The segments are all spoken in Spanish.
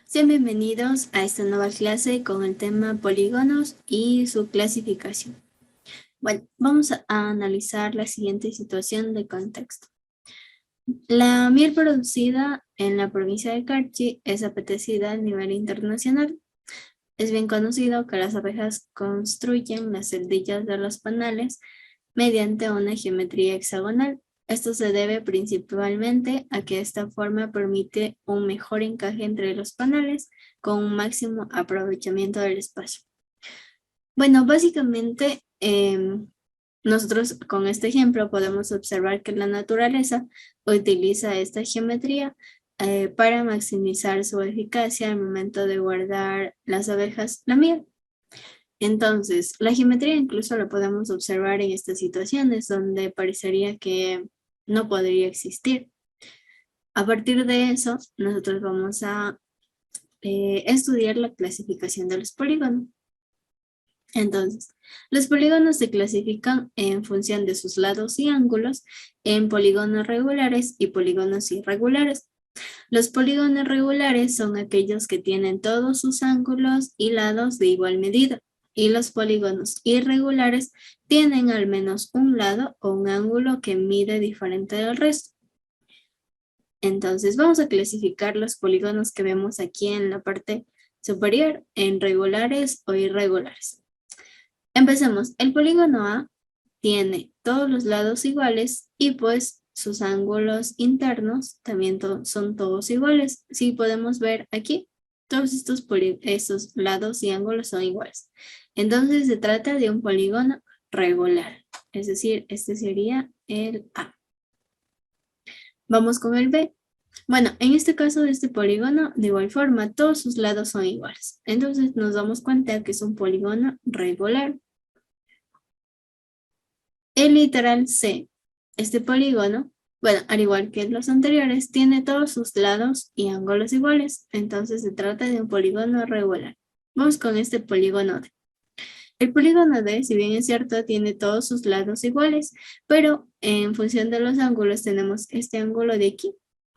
Sean bienvenidos a esta nueva clase con el tema polígonos y su clasificación. Bueno, vamos a analizar la siguiente situación de contexto. La miel producida en la provincia de Carchi es apetecida a nivel internacional. Es bien conocido que las abejas construyen las celdillas de los panales mediante una geometría hexagonal. Esto se debe principalmente a que esta forma permite un mejor encaje entre los panales con un máximo aprovechamiento del espacio. Bueno, básicamente nosotros con este ejemplo podemos observar que la naturaleza utiliza esta geometría para maximizar su eficacia al momento de guardar las abejas la miel. Entonces, la geometría incluso la podemos observar en estas situaciones donde parecería que no podría existir. A partir de eso, nosotros vamos a estudiar la clasificación de los polígonos. Entonces, los polígonos se clasifican en función de sus lados y ángulos en polígonos regulares y polígonos irregulares. Los polígonos regulares son aquellos que tienen todos sus ángulos y lados de igual medida, y los polígonos irregulares tienen al menos un lado o un ángulo que mide diferente del resto. Entonces vamos a clasificar los polígonos que vemos aquí en la parte superior en regulares o irregulares. Empecemos. El polígono A tiene todos los lados iguales y pues sus ángulos internos también son todos iguales. Si podemos ver aquí, todos estos lados y ángulos son iguales. Entonces se trata de un polígono regular, es decir, este sería el A. Vamos con el B. Bueno, en este caso de este polígono, de igual forma, todos sus lados son iguales. Entonces nos damos cuenta que es un polígono regular. El literal C, este polígono, bueno, al igual que los anteriores, tiene todos sus lados y ángulos iguales, entonces se trata de un polígono regular. Vamos con este polígono D. El polígono D, si bien es cierto, tiene todos sus lados iguales, pero en función de los ángulos tenemos este ángulo de aquí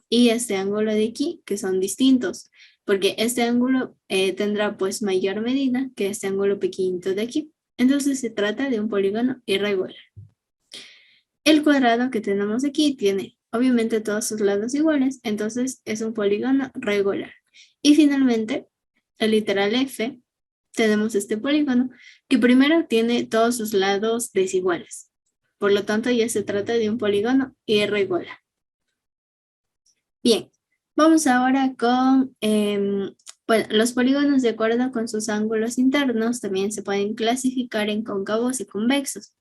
y este ángulo de aquí, que son distintos, porque este ángulo tendrá pues mayor medida que este ángulo pequeñito de aquí. Entonces se trata de un polígono irregular. El cuadrado que tenemos aquí tiene obviamente todos sus lados iguales, entonces es un polígono regular. Y finalmente, el literal F, tenemos este polígono que primero tiene todos sus lados desiguales. Por lo tanto, ya se trata de un polígono irregular. Bien, vamos ahora con bueno, los polígonos de acuerdo con sus ángulos internos también se pueden clasificar en cóncavos y convexos.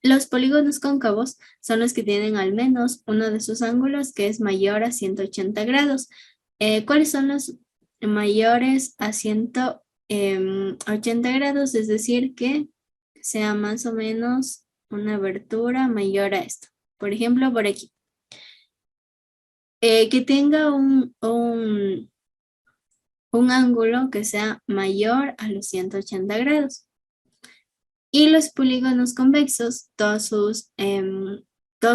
Los polígonos cóncavos son los que tienen al menos uno de sus ángulos que es mayor a 180 grados. ¿Cuáles son los mayores a 180 grados? Es decir, que sea más o menos una abertura mayor a esto. Por ejemplo, por aquí. Que tenga un ángulo que sea mayor a los 180 grados. Y los polígonos convexos, todos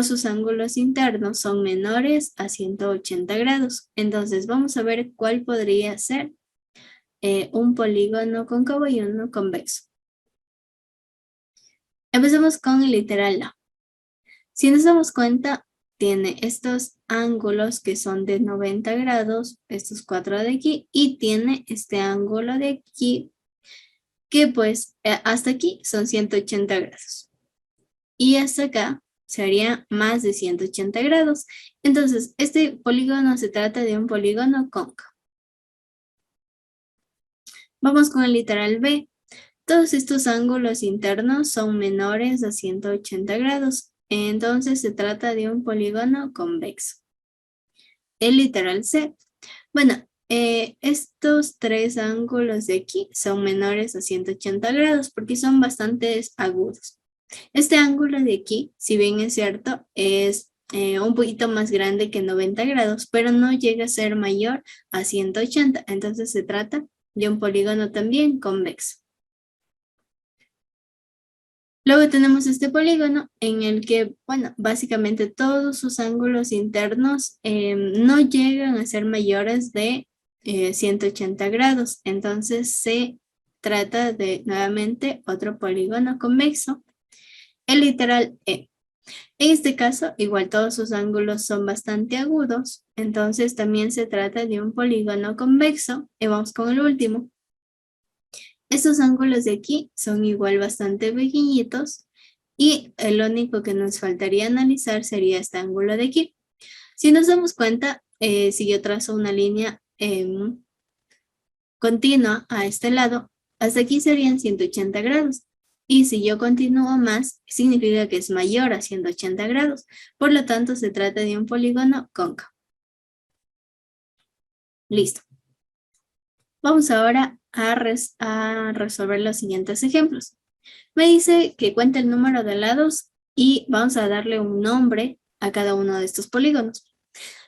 sus ángulos internos son menores a 180 grados. Entonces vamos a ver cuál podría ser un polígono cóncavo y uno convexo. Empecemos con el literal A. Si nos damos cuenta, tiene estos ángulos que son de 90 grados, estos cuatro de aquí, y tiene este ángulo de aquí, que pues hasta aquí son 180 grados. Y hasta acá sería más de 180 grados. Entonces, este polígono se trata de un polígono cóncavo. Vamos con el literal B. Todos estos ángulos internos son menores a 180 grados. Entonces, se trata de un polígono convexo. El literal C. Bueno, estos tres ángulos de aquí son menores a 180 grados porque son bastante agudos. Este ángulo de aquí, si bien es cierto, es un poquito más grande que 90 grados, pero no llega a ser mayor a 180. Entonces se trata de un polígono también convexo. Luego tenemos este polígono en el que, bueno, básicamente todos sus ángulos internos no llegan a ser mayores de 180 grados. Entonces se trata de nuevamente otro polígono convexo, el literal E. En este caso, igual todos sus ángulos son bastante agudos, entonces también se trata de un polígono convexo. Y vamos con el último. Estos ángulos de aquí son igual bastante pequeñitos y el único que nos faltaría analizar sería este ángulo de aquí. Si nos damos cuenta, si yo trazo una línea continua a este lado, hasta aquí serían 180 grados. Y si yo continúo más, significa que es mayor a 180 grados. Por lo tanto, se trata de un polígono cóncavo. Listo. Vamos ahora a resolver los siguientes ejemplos. Me dice que cuenta el número de lados y vamos a darle un nombre a cada uno de estos polígonos.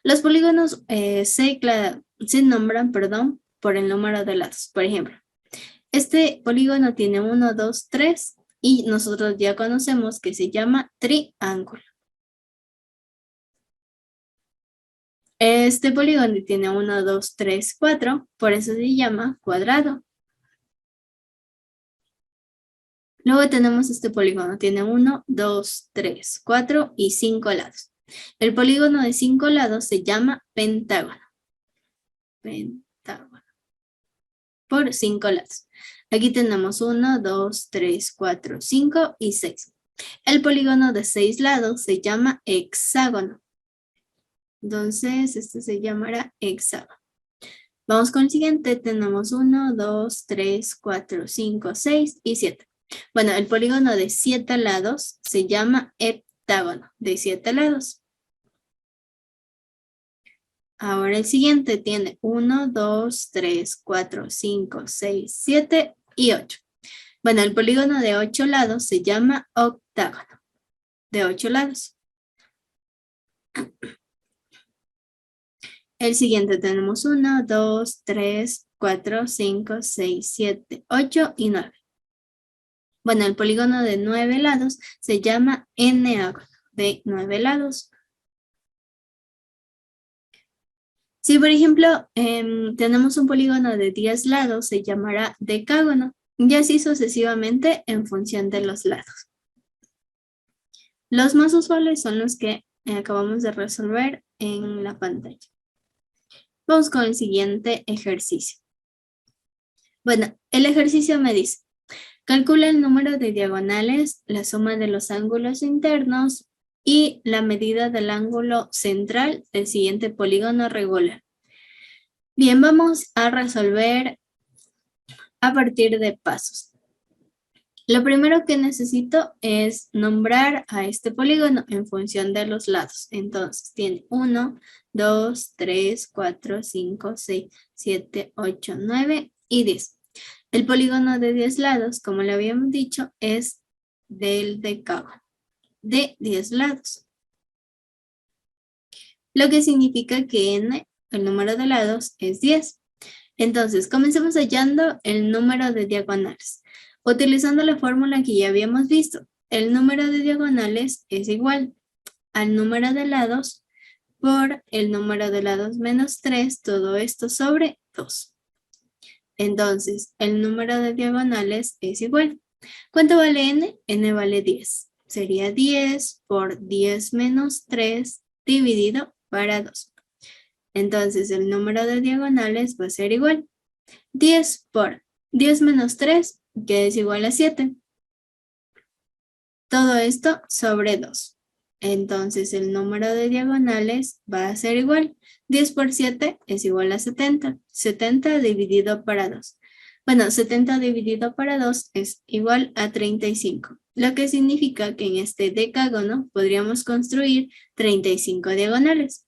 Los polígonos se nombran, por el número de lados. Por ejemplo, este polígono tiene 1, 2, 3 y nosotros ya conocemos que se llama triángulo. Este polígono tiene 1, 2, 3, 4, por eso se llama cuadrado. Luego tenemos este polígono, tiene 1, 2, 3, 4 y 5 lados. El polígono de 5 lados se llama pentágono. Pentágono. Por 5 lados. Aquí tenemos 1, 2, 3, 4, 5 y 6. El polígono de 6 lados se llama hexágono. Entonces, este se llamará hexágono. Vamos con el siguiente. Tenemos 1, 2, 3, 4, 5, 6 y 7. Bueno, el polígono de 7 lados se llama heptágono, de 7 lados. Ahora el siguiente tiene 1, 2, 3, 4, 5, 6, 7 y 8. Bueno, el polígono de 8 lados se llama octágono, de 8 lados. El siguiente tenemos 1, 2, 3, 4, 5, 6, 7, 8 y 9. Bueno, el polígono de 9 lados se llama eneágono, de 9 lados. Si, por ejemplo, tenemos un polígono de 10 lados, se llamará decágono, y así sucesivamente en función de los lados. Los más usuales son los que acabamos de resolver en la pantalla. Vamos con el siguiente ejercicio. Bueno, el ejercicio me dice, calcula el número de diagonales, la suma de los ángulos internos y la medida del ángulo central del siguiente polígono regular. Bien, vamos a resolver a partir de pasos. Lo primero que necesito es nombrar a este polígono en función de los lados. Entonces, tiene 1, 2, 3, 4, 5, 6, 7, 8, 9 y 10. El polígono de 10 lados, como le habíamos dicho, es del decágono, de 10 lados. Lo que significa que n, el número de lados, es 10. Entonces, comencemos hallando el número de diagonales. Utilizando la fórmula que ya habíamos visto, el número de diagonales es igual al número de lados por el número de lados menos 3, todo esto sobre 2. Entonces, el número de diagonales es igual. ¿Cuánto vale n? N vale 10. Sería 10 por 10 menos 3 dividido para 2. Entonces, el número de diagonales va a ser igual. 10 por 10 menos 3, que es igual a 7. Todo esto sobre 2. Entonces, el número de diagonales va a ser igual. 10 por 7 es igual a 70. 70 dividido para 2. Bueno, 70 dividido para 2 es igual a 35. Lo que significa que en este decágono podríamos construir 35 diagonales.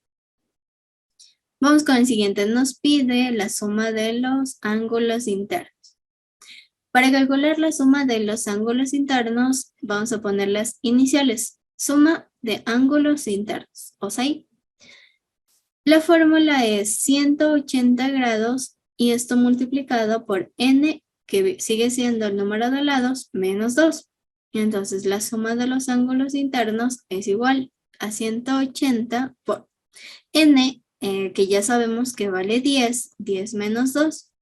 Vamos con el siguiente. Nos pide la suma de los ángulos internos. Para calcular la suma de los ángulos internos, vamos a poner las iniciales. Suma de ángulos internos, o sea, la fórmula es 180 grados y esto multiplicado por n, que sigue siendo el número de lados, menos 2. Entonces, la suma de los ángulos internos es igual a 180 por n, que ya sabemos que vale 10, 10 menos 2.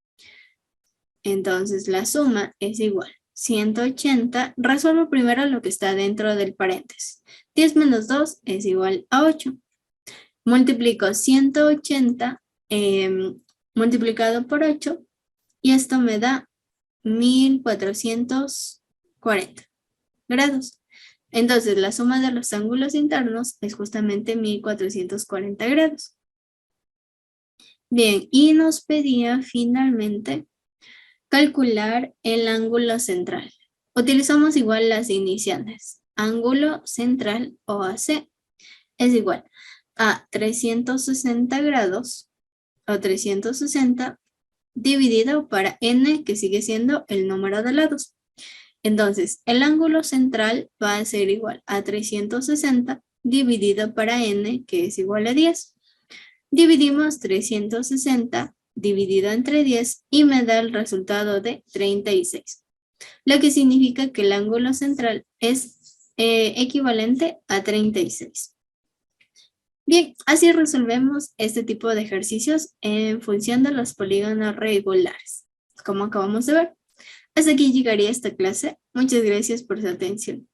Entonces la suma es igual. 180, resuelvo primero lo que está dentro del paréntesis. 10 menos 2 es igual a 8. Multiplico 180 multiplicado por 8 y esto me da 1440 grados. Entonces la suma de los ángulos internos es justamente 1440 grados. Bien, y nos pedía finalmente calcular el ángulo central. Utilizamos igual las iniciales. Ángulo central o AC es igual a 360 grados o 360 dividido para n, que sigue siendo el número de lados. Entonces, el ángulo central va a ser igual a 360 dividido para n, que es igual a 10. Dividimos 360 dividido entre 10 y me da el resultado de 36. Lo que significa que el ángulo central es equivalente a 36. Bien, así resolvemos este tipo de ejercicios en función de los polígonos regulares, como acabamos de ver. Hasta aquí llegaría esta clase. Muchas gracias por su atención.